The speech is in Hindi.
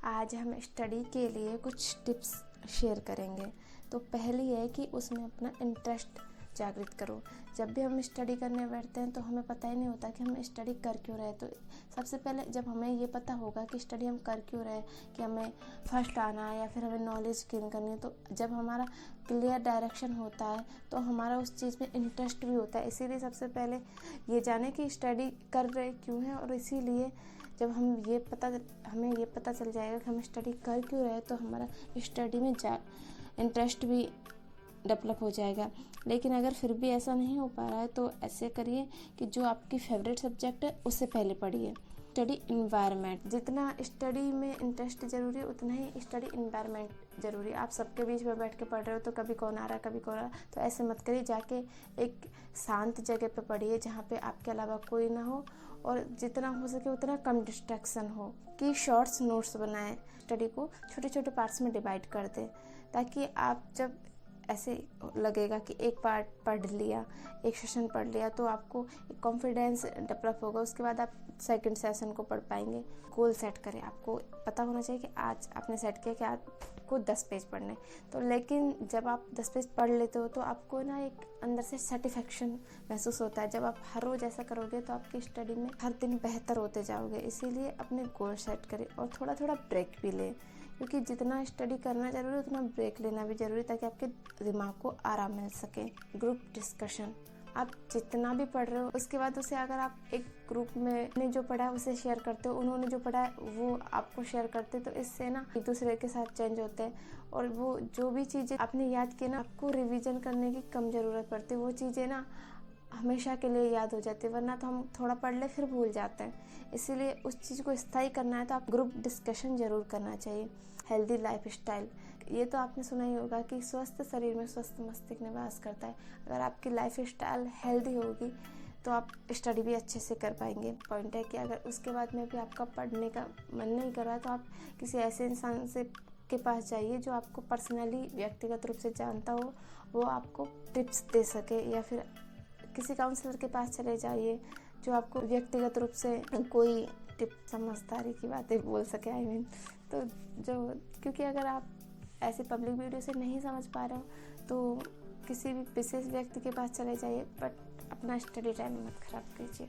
आज हम स्टडी के लिए कुछ टिप्स शेयर करेंगे। तो पहली है कि उसमें अपना इंटरेस्ट जागृत करो। जब भी हम स्टडी करने बैठते हैं तो हमें पता ही नहीं होता कि हम स्टडी कर क्यों रहे। तो सबसे पहले जब हमें ये पता होगा कि स्टडी हम कर क्यों रहे, कि हमें फर्स्ट आना है या फिर हमें नॉलेज गेन करनी है, तो जब हमारा क्लियर डायरेक्शन होता है तो हमारा उस चीज़ में इंटरेस्ट भी होता है। इसीलिए सबसे पहले ये जाने कि स्टडी कर रहे क्यों हैं, और इसीलिए जब हमें ये पता चल जाएगा कि हम स्टडी कर क्यों रहे, तो हमारा स्टडी में इंटरेस्ट भी डेवलप हो जाएगा। लेकिन अगर फिर भी ऐसा नहीं हो पा रहा है तो ऐसे करिए कि जो आपकी फेवरेट सब्जेक्ट है उससे पहले पढ़िए। स्टडी इन्वायरमेंट, जितना स्टडी में इंटरेस्ट जरूरी है उतना ही स्टडी इन्वायरमेंट जरूरी है। आप सबके बीच में बैठ के पढ़ रहे हो तो कभी कौन आ रहा है कभी कौन आ रहा है, तो ऐसे मत करिए। जाके एक शांत जगह पे पढ़िए जहाँ पे आपके अलावा कोई ना हो, और जितना हो सके उतना कम डिस्ट्रैक्शन हो। कि शॉर्ट्स नोट्स बनाएं, स्टडी को छोटे छोटे पार्ट्स में डिवाइड कर दें, ताकि आप जब ऐसे लगेगा कि एक पार्ट पढ़ लिया, एक सेशन पढ़ लिया, तो आपको एक कॉन्फिडेंस डेवलप होगा। उसके बाद आप सेकंड सेशन को पढ़ पाएंगे। गोल सेट करें, आपको पता होना चाहिए कि आज आपने सेट किया कि आपको 10 पेज पढ़ने। तो लेकिन जब आप 10 पेज पढ़ लेते हो तो आपको ना एक अंदर से सेटिस्फैक्शन महसूस होता है। जब आप हर रोज़ ऐसा करोगे तो आपकी स्टडी में हर दिन बेहतर होते जाओगे। इसीलिए अपने गोल सेट करें और थोड़ा थोड़ा ब्रेक भी लें, क्योंकि जितना स्टडी करना जरूरी है उतना ब्रेक लेना भी जरूरी, ताकि आपके दिमाग को आराम मिल सके। ग्रुप डिस्कशन, आप जितना भी पढ़ रहे हो उसके बाद उसे अगर आप एक ग्रुप में ने जो पढ़ा है उसे शेयर करते हो, उन्होंने जो पढ़ा है वो आपको शेयर करते, तो इससे ना एक दूसरे के साथ चेंज होते हैं। और वो जो भी चीज़ें आपने याद की ना, आपको रिवीजन करने की कम ज़रूरत पड़ती है। वो चीज़ें ना हमेशा के लिए याद हो जाती है, वरना तो हम थोड़ा पढ़ ले फिर भूल जाते हैं। इसीलिए उस चीज़ को स्थायी करना है तो आप ग्रुप डिस्कशन ज़रूर करना चाहिए। हेल्दी लाइफ स्टाइल, ये तो आपने सुना ही होगा कि स्वस्थ शरीर में स्वस्थ मस्तिष्क निवास करता है। अगर आपकी लाइफ स्टाइल हेल्दी होगी तो आप स्टडी भी अच्छे से कर पाएंगे। पॉइंट है कि अगर उसके बाद में भी आपका पढ़ने का मन नहीं कर रहा है तो आप किसी ऐसे इंसान से के पास जाइए जो आपको पर्सनली व्यक्तिगत रूप से जानता हो, वो आपको टिप्स दे सके, या फिर किसी काउंसलर के पास चले जाइए जो आपको व्यक्तिगत रूप से कोई टिप समझदारी की बातें बोल सके। तो क्योंकि अगर आप ऐसे पब्लिक वीडियो से नहीं समझ पा रहे हो तो किसी भी विशेष व्यक्ति के पास चले जाइए, बट अपना स्टडी टाइम मत खराब कीजिए।